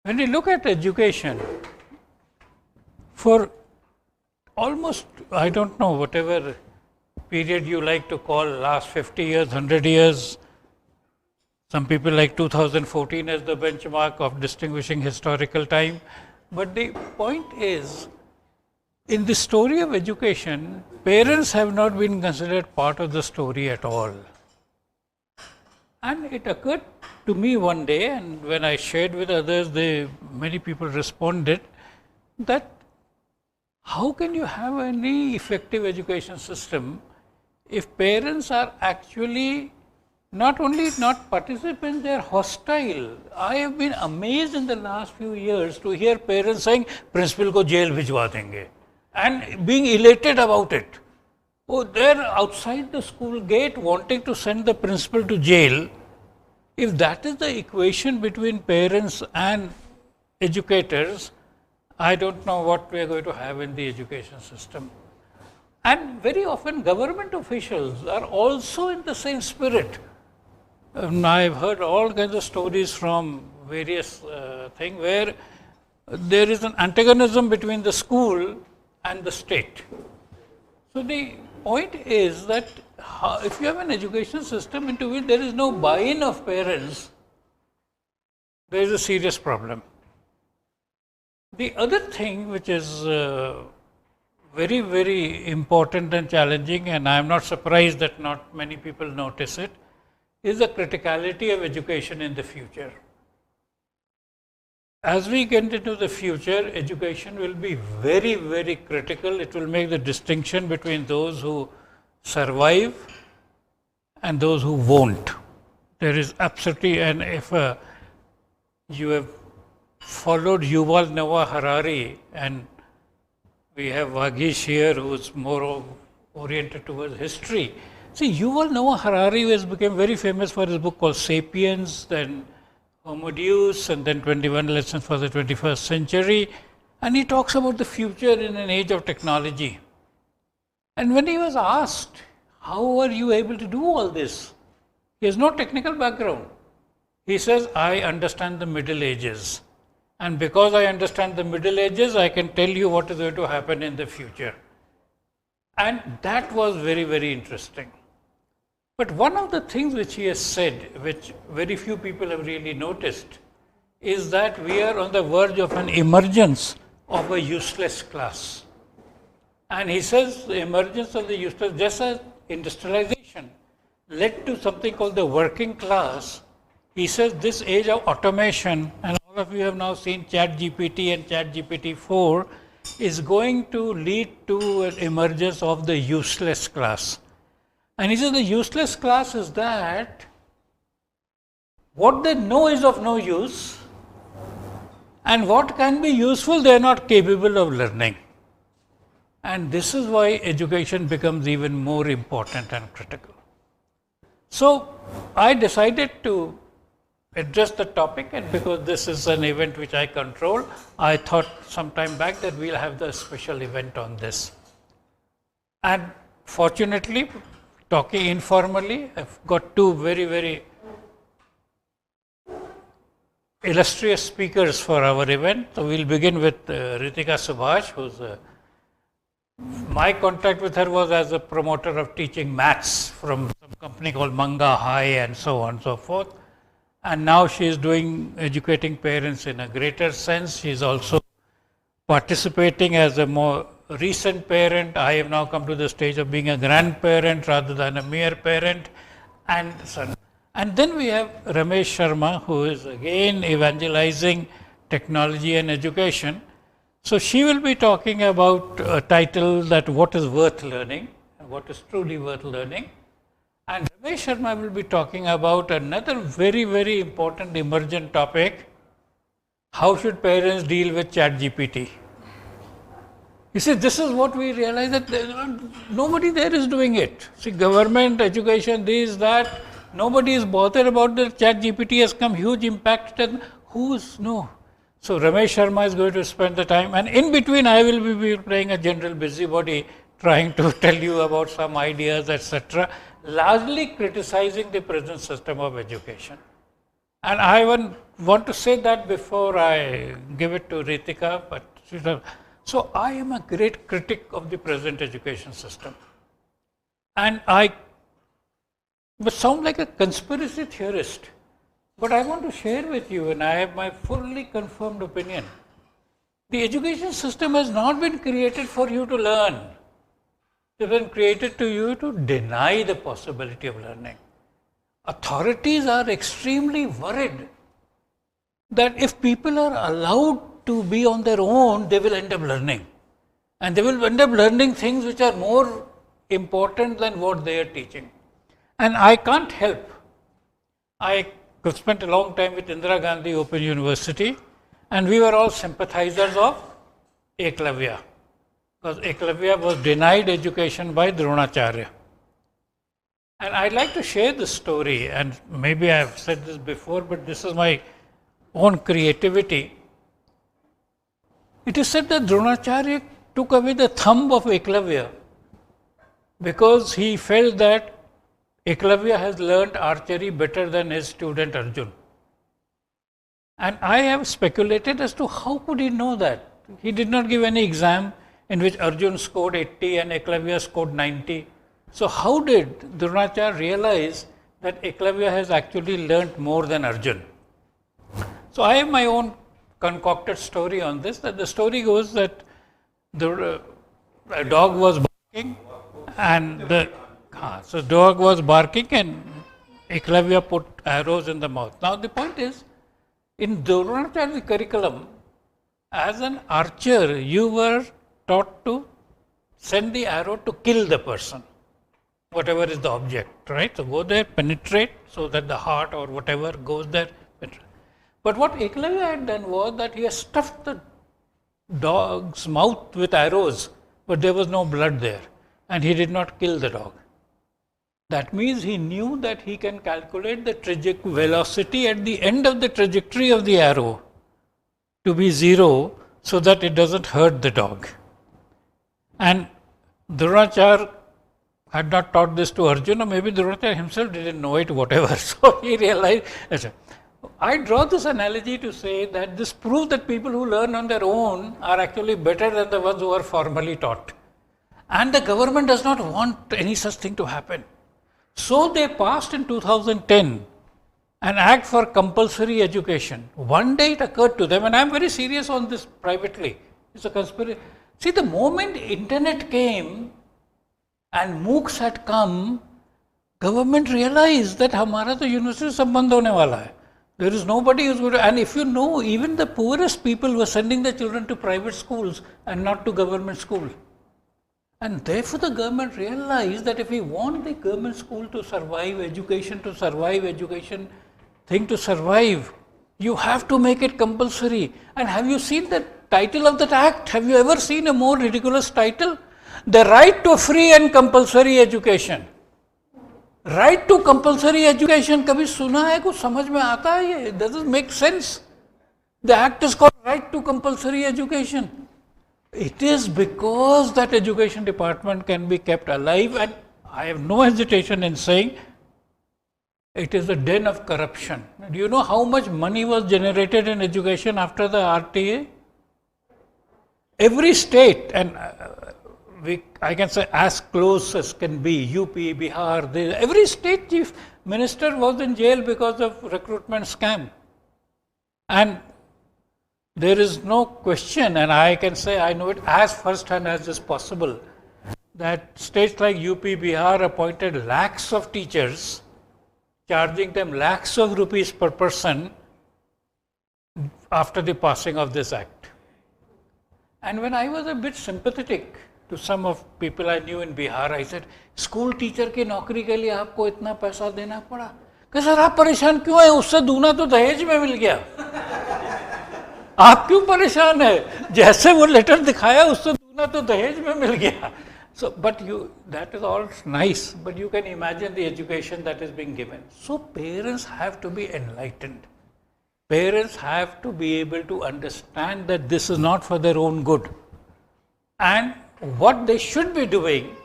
When you look at education, for almost, I don't know, whatever period you like to call, last 50 years, 100 years, some people like 2014 as the benchmark of distinguishing historical time. But the point is, in the story of education, parents have not been considered part of the story at all. And it occurred to me one day, and when I shared with others, many people responded that how can you have any effective education system if parents are actually not only not participants, they are hostile. I have been amazed in the last few years to hear parents saying, principal ko jail bhijwa denge, and being elated about it. Oh, they are outside the school gate wanting to send the principal to jail. If that is the equation between parents and educators, I don't know what we are going to have in the education system. And very often government officials are also in the same spirit. I have heard all kinds of stories from various things where there is an antagonism between the school and the state. So the point is that if you have an education system into which there is no buy-in of parents, there is a serious problem. The other thing which is very, very important and challenging, and I am not surprised that not many people notice it, is the criticality of education in the future. As we get into the future, education will be very, very critical. It will make the distinction between those who survive and those who won't. There is absolutely, and if you have followed Yuval Noah Harari, and we have Vagish here who is more oriented towards history. See, Yuval Noah Harari has become very famous for his book called Sapiens, then Homo Deus, and then 21 Lessons for the 21st Century. And he talks about the future in an age of technology. And when he was asked, how are you able to do all this? He has no technical background. He says, I understand the Middle Ages. And because I understand the Middle Ages, I can tell you what is going to happen in the future. And that was very, very interesting. But one of the things which he has said, which very few people have really noticed, is that we are on the verge of an emergence of a useless class. And he says the emergence of the useless, just as industrialization led to something called the working class, he says this age of automation, and all of you have now seen ChatGPT and ChatGPT 4, is going to lead to an emergence of the useless class. And he says the useless class is that what they know is of no use, and what can be useful they are not capable of learning. And this is why education becomes even more important and critical. So I decided to address the topic, and because this is an event which I control, I thought some time back that we'll have the special event on this. And fortunately, talking informally, I've got two very, very illustrious speakers for our event. So we'll begin with Ritika Subhash, who's my contact with her was as a promoter of teaching maths from some company called Manga High and so on and so forth. And now she is doing educating parents in a greater sense. She is also participating as a more recent parent. I have now come to the stage of being a grandparent rather than a mere parent, and son. And then we have Ramesh Sharma, who is again evangelizing technology and education. So she will be talking about a title that what is worth learning, and what is truly worth learning. And Ramesh Sharma will be talking about another very, very important emergent topic: how should parents deal with ChatGPT? You see, this is what we realize, that nobody there is doing it. See, government, education, this, that, nobody is bothered about the ChatGPT has come huge impact, and who's no. So Ramesh Sharma is going to spend the time, and in between I will be playing a general busybody, trying to tell you about some ideas, etc., largely criticizing the present system of education. And I have one want to say that before I give it to Ritika, but so I am a great critic of the present education system. And I but sound like a conspiracy theorist, but I want to share with you, and I have my fully confirmed opinion. The education system has not been created for you to learn. It has been created to you to deny the possibility of learning. Authorities are extremely worried that if people are allowed to be on their own, they will end up learning. And they will end up learning things which are more important than what they are teaching. And I can't help. I spent a long time with Indira Gandhi Open University, and we were all sympathizers of Eklavya, because Eklavya was denied education by Dronacharya. And I'd like to share this story, and maybe I've said this before, but this is my own creativity. It is said that Dronacharya took away the thumb of Eklavya because he felt that Eklavya has learnt archery better than his student Arjun. And I have speculated as to how could he know that. He did not give any exam in which Arjun scored 80 and Eklavya scored 90. So how did Dronacharya realize that Eklavya has actually learnt more than Arjun? So I have my own concocted story on this. That the story goes that a dog was barking, and so dog was barking, and Eklavya put arrows in the mouth. Now the point is, in Dronacharya curriculum, as an archer, you were taught to send the arrow to kill the person, whatever is the object, right? So go there, penetrate, so that the heart or whatever goes there. But what Eklavya had done was that he had stuffed the dog's mouth with arrows, but there was no blood there, and he did not kill the dog. That means he knew that he can calculate the velocity at the end of the trajectory of the arrow to be 0, so that it doesn't hurt the dog. And Dronacharya had not taught this to Arjuna, or maybe Dronacharya himself didn't know it, whatever. So he realized. I draw this analogy to say that this proves that people who learn on their own are actually better than the ones who are formally taught. And the government does not want any such thing to happen. So they passed in 2010 an act for compulsory education. One day it occurred to them, and I am very serious on this privately. It's a conspiracy. See, the moment internet came and MOOCs had come, government realized that हमारा तो university से संबंध होने वाला है. There is nobody who is going to, and if you know, even the poorest people were sending their children to private schools and not to government school. And therefore the government realized that if we want the government school to survive, education thing to survive, you have to make it compulsory. And have you seen the title of that act? Have you ever seen a more ridiculous title? The right to free and compulsory education. Right to compulsory education, कभी सुना है, कुछ समझ में आता है ये? Does it make sense? The act is called right to compulsory education. It is because that education department can be kept alive, and I have no hesitation in saying it is a den of corruption. Do you know how much money was generated in education after the RTA? Every state, and I can say as close as can be, UP, Bihar, every state chief minister was in jail because of recruitment scam. And there is no question, and I can say I know it as first hand as is possible, that states like UP, Bihar appointed lakhs of teachers, charging them lakhs of rupees per person after the passing of this act. And when I was a bit sympathetic to some of people I knew in Bihar, I said, school teacher की नौकरी के लिए आपको इतना पैसा देना पड़ा? कि सर आप परेशान क्यों हैं? उससे दूना तो दहेज में मिल गया. आप क्यों परेशान है? जैसे वो लेटर दिखाया उससे दूना तो दहेज में मिल गया. So, but that is all nice, but you can imagine the education that is being given. So parents have to be enlightened. Parents have to be able to understand that this is not for their own good. And what they should be doing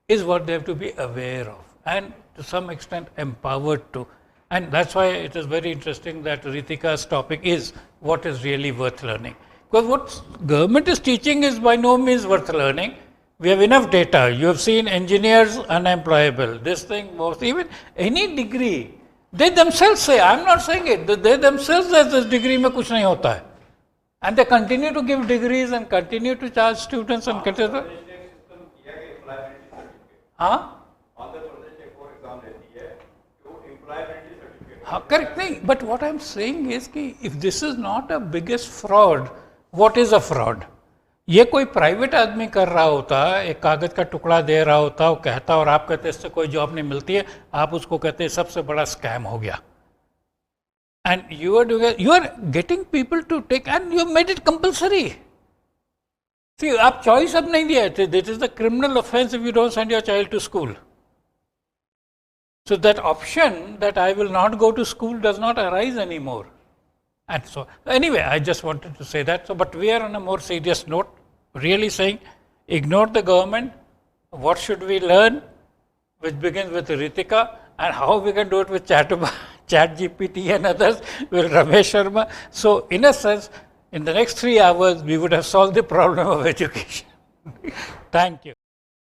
is what they have to be aware of and to some extent empowered to. And that's why it is very interesting that Ritika's topic is what is really worth learning. Because what government is teaching is by no means worth learning. We have enough data. You have seen engineers unemployable. This thing was even any degree. They themselves say, I am not saying it, they themselves say this degree mein kuch nahi hota hai. And they continue to give degrees and continue to charge students and continue. Huh? Correct. But what I am saying is कि if this is not a biggest fraud, what is a fraud? ये कोई private आदमी कर रहा होता, एक कागज का टुकड़ा दे रहा होता, वो कहता और आप कहते इससे कोई जॉब नहीं मिलती है, आप उसको कहते सबसे बड़ा स्कैम हो गया. And you are getting people to take, and you have made it compulsory. See, आप choice अब नहीं दिया. This is the criminal offense if you don't send your child to school. So that option that I will not go to school does not arise anymore. And so, anyway, I just wanted to say that. So, but we are on a more serious note, really saying, ignore the government. What should we learn? Which begins with Ritika, and how we can do it with ChatGPT and others, with Ramesh Sharma. So, in a sense, in the next 3 hours, we would have solved the problem of education. Thank you.